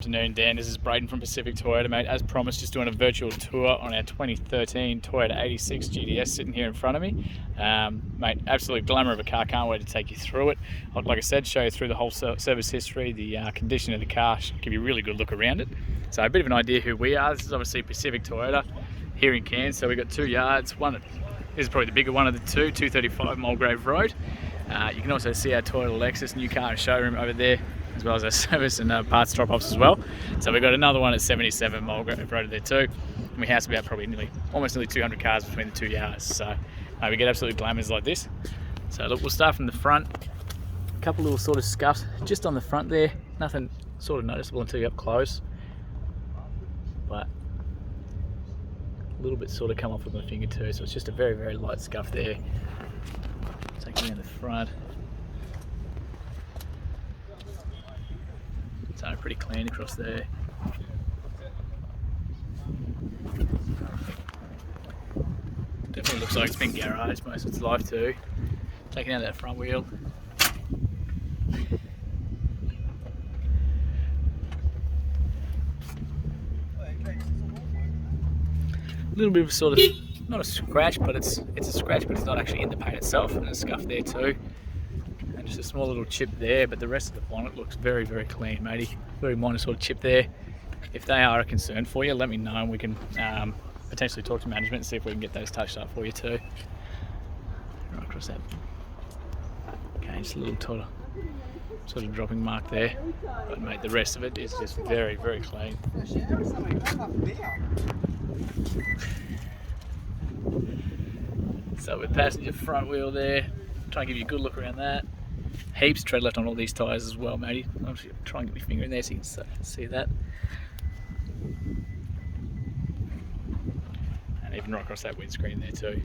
Afternoon, Dan. This is Braden from Pacific Toyota, mate. As promised, just doing a virtual tour on our 2013 Toyota 86 GTS sitting here in front of me. Mate, absolute glamour of a car. Can't wait to take you through it. Like I said, show you through the whole service history, the condition of the car, give you a really good look around it. So a bit of an idea who we are. This is obviously Pacific Toyota here in Cairns. So we've got 2 yards. This is probably the bigger one of the two, 235 Mulgrave Road. You can also see our Toyota Lexus new car showroom over there, as well as our service and parts drop-offs as well. So we've got another one at 77 Mulgrave Road there too. And we house about probably almost nearly 200 cars between the 2 yards. So we get absolute glamours like this. So look, we'll start from the front. A couple little sort of scuffs just on the front there. Nothing sort of noticeable until you're up close. But a little bit sort of come off with my finger too. So it's just a very, very light scuff there. Taking down the front. So pretty clean across there. Definitely looks like it's been garaged most of its life too. Taking out that front wheel. A little bit of sort of, not a scratch, but it's a scratch, but it's not actually in the paint itself, and a scuff there too. And just a small little chip there, but the rest of the bonnet looks very, very clean, matey. Very minor sort of chip there. If they are a concern for you, let me know and we can potentially talk to management and see if we can get those touched up for you too. Right across that. Okay, just a little sort of dropping mark there. But mate, the rest of it is just very, very clean. So with passenger front wheel there, try and give you a good look around that. Heaps of tread left on all these tyres as well, matey. I'll just try and get my finger in there so you can see that. And even right across that windscreen there too.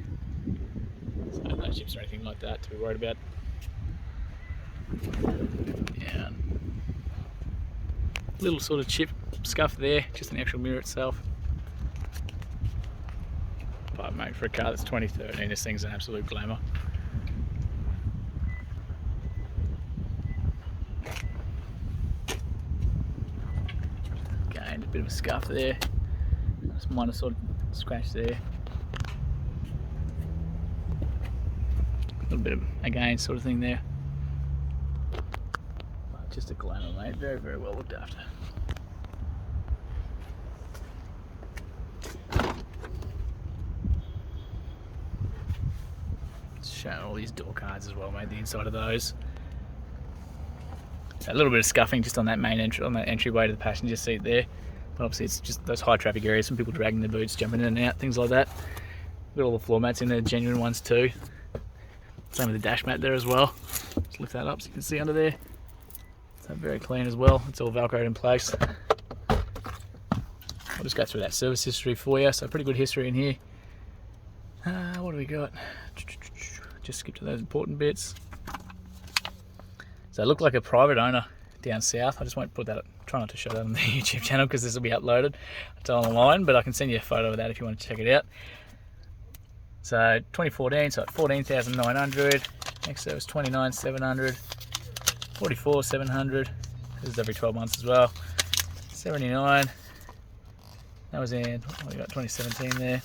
So no chips or anything like that to be worried about. Yeah. Little sort of chip scuff there, just in the actual mirror itself. But mate, for a car that's 2013, this thing's an absolute glamour. Again, a bit of a scuff there. Just minor sort of scratch there. A little bit of, again, sort of thing there. But just a glamour, mate. Very, very well looked after. Showing all these door cards as well, mate, the inside of those. So a little bit of scuffing just on that main entryway to the passenger seat there. But obviously it's just those high traffic areas, some people dragging their boots, jumping in and out, things like that. Got all the floor mats in there, genuine ones too. Same with the dash mat there as well. Just lift that up so you can see under there. So very clean as well. It's all velcroed in place. I'll just go through that service history for you. So pretty good history in here. What do we got? Just skip to those important bits. So it looked like a private owner down south. I just won't put that up, try not to show that on the YouTube channel because this will be uploaded online, but I can send you a photo of that if you want to check it out. So 2014, so 14,900. Next service 29,700. 44,700. This is every 12 months as well. 79. That was in, we got 2017 there.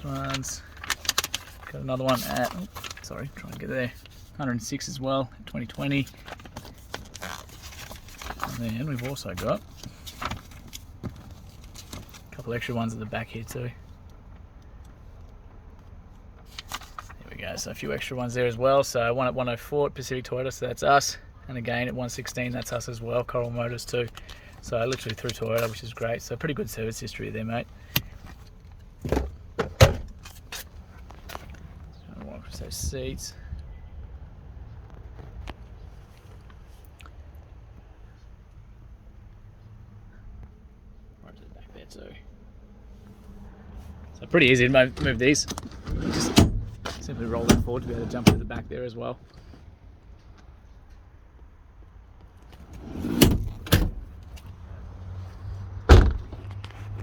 Ones. Got another one at, sorry, trying to get there, 106 as well, 2020. And then we've also got a couple extra ones at the back here too. There we go, so a few extra ones there as well. So one at 104 at Pacific Toyota, so that's us. And again at 116, that's us as well, Coral Motors too. So literally through Toyota, which is great. So pretty good service history there, mate. Those seats. Right to the back there too. So pretty easy to move these. Just simply roll that forward to be able to jump to the back there as well.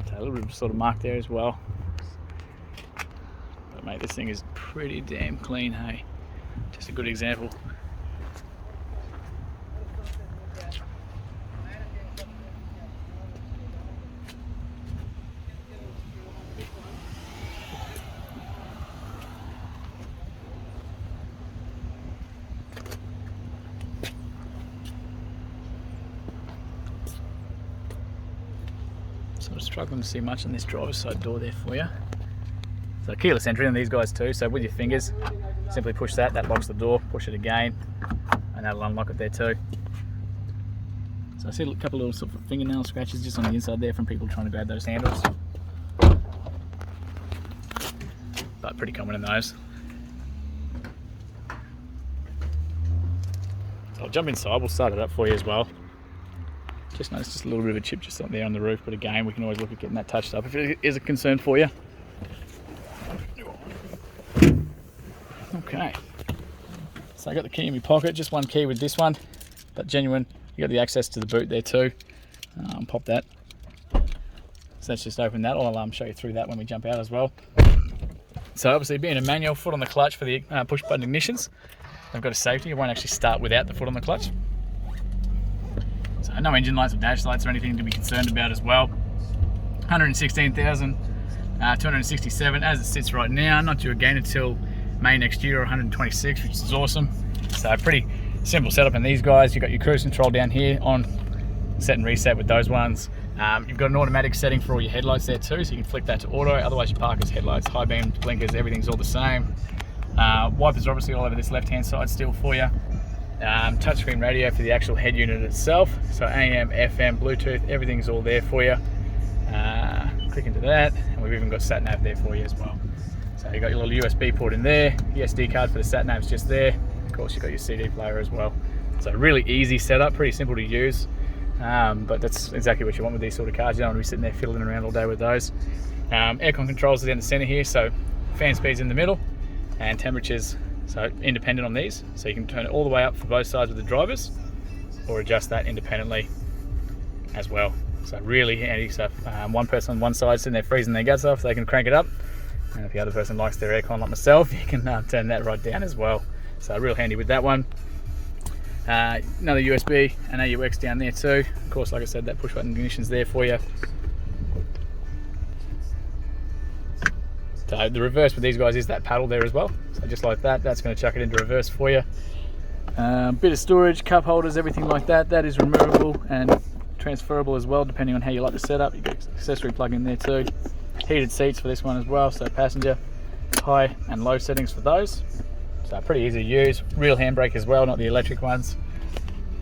So a little bit of sort of mark there as well. Mate, this thing is pretty damn clean, hey? Just a good example. So I'm struggling to see much on this driver's side door there for you. So keyless entry on these guys too, so with your fingers, simply push that locks the door, push it again, and that'll unlock it there too. So I see a couple of little sort of fingernail scratches just on the inside there from people trying to grab those handles. But pretty common in those. So I'll jump inside, we'll start it up for you as well. Just noticed just a little bit of a chip just up there on the roof, but again, we can always look at getting that touched up if it is a concern for you. Okay, so I got the key in my pocket, just one key with this one, but genuine. You got the access to the boot there too. Pop that. So let's just open that. I'll show you through that when we jump out as well. So obviously being a manual, foot on the clutch for the push button ignitions. They've got a safety, it won't actually start without the foot on the clutch. So no engine lights or dash lights or anything to be concerned about as well. 116,267 as it sits right now, not due again until May next year, or 126, which is awesome. So pretty simple setup in these guys. You've got your cruise control down here on set and reset with those ones. You've got an automatic setting for all your headlights there too, so you can flick that to auto. Otherwise your parkers, headlights, high beam, blinkers, everything's all the same. Wipers are obviously all over this left hand side still for you. Touchscreen radio for the actual head unit itself, so AM, FM, Bluetooth, everything's all there for you. Click into that, and we've even got sat nav there for you as well. So you've got your little USB port in there, your SD card for the sat nav's just there. Of course you've got your CD player as well. So really easy setup, pretty simple to use, but that's exactly what you want with these sort of cars. You don't want to be sitting there fiddling around all day with those. Aircon controls are down the center here, so fan speeds in the middle, and temperatures so independent on these, so you can turn it all the way up for both sides with the drivers, or adjust that independently as well. So really handy stuff. One person on one side sitting there freezing their guts off, they can crank it up, and if the other person likes their aircon like myself, you can turn that right down as well. So real handy with that one. Another USB and AUX down there too. Of course, like I said, that push button ignition's there for you. So the reverse with these guys is that paddle there as well. So just like that, that's going to chuck it into reverse for you. Bit of storage, cup holders, everything like that. That is removable and transferable as well, depending on how you like the setup. You've got accessory plug in there too. Heated seats for this one as well, so passenger, high and low settings for those. So pretty easy to use. Real handbrake as well, not the electric ones.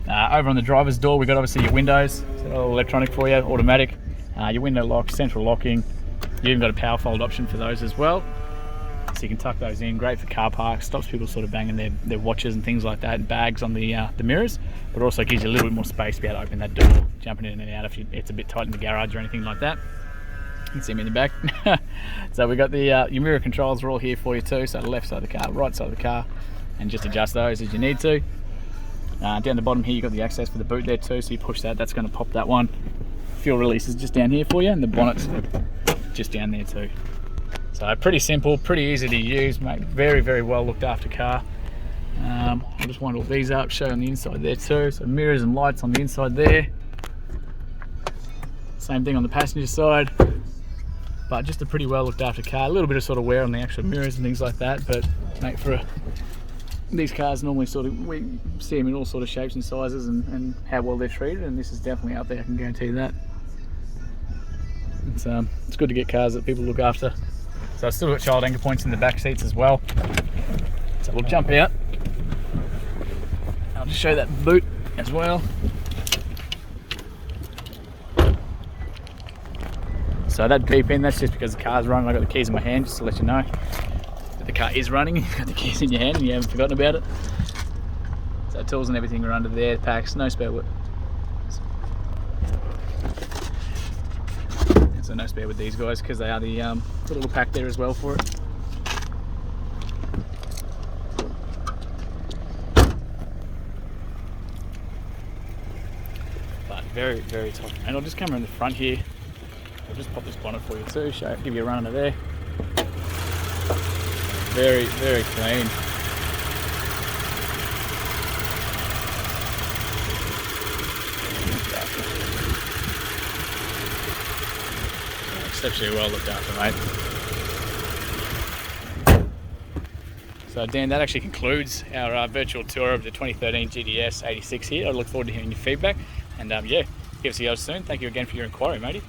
Over on the driver's door, we've got obviously your windows, so all electronic for you, automatic. Your window lock, central locking. You've even got a power fold option for those as well. So you can tuck those in, great for car parks, stops people sort of banging their watches and things like that, and bags on the mirrors, but also gives you a little bit more space to be able to open that door, jumping in and out if it's a bit tight in the garage or anything like that. You can see me in the back. So we've got the your mirror controls are all here for you too, so the left side of the car, right side of the car, and just adjust those as you need to. Down the bottom here you've got the access for the boot there too, so you push that, that's going to pop that one. Fuel release is just down here for you, and the bonnet's just down there too. So pretty simple, pretty easy to use, mate. Very, very well looked after car. I'll just wind all these up, show you on the inside there too. So mirrors and lights on the inside there. Same thing on the passenger side, but just a pretty well looked after car. A little bit of sort of wear on the actual mirrors and things like that, but mate, these cars normally we see them in all sort of shapes and sizes and how well they're treated, and this is definitely up there, I can guarantee that. It's good to get cars that people look after. So I've still got child anchor points in the back seats as well. So we'll jump out. I'll just show you that boot as well. So that beep in, that's just because the car's running. I've got the keys in my hand, just to let you know that the car is running. You've got the keys in your hand and you haven't forgotten about it. So tools and everything are under there, packs, no spare wood. So no spare with these guys because they are the little pack there as well for it. But very, very tough. And I'll just come around the front here. I'll just pop this bonnet for you too, give you a run under there. Very, very clean. Exceptionally well looked after, mate. So Dan, that actually concludes our virtual tour of the 2013 GTS 86 here. I look forward to hearing your feedback, and yeah, give us a go soon. Thank you again for your inquiry, matey.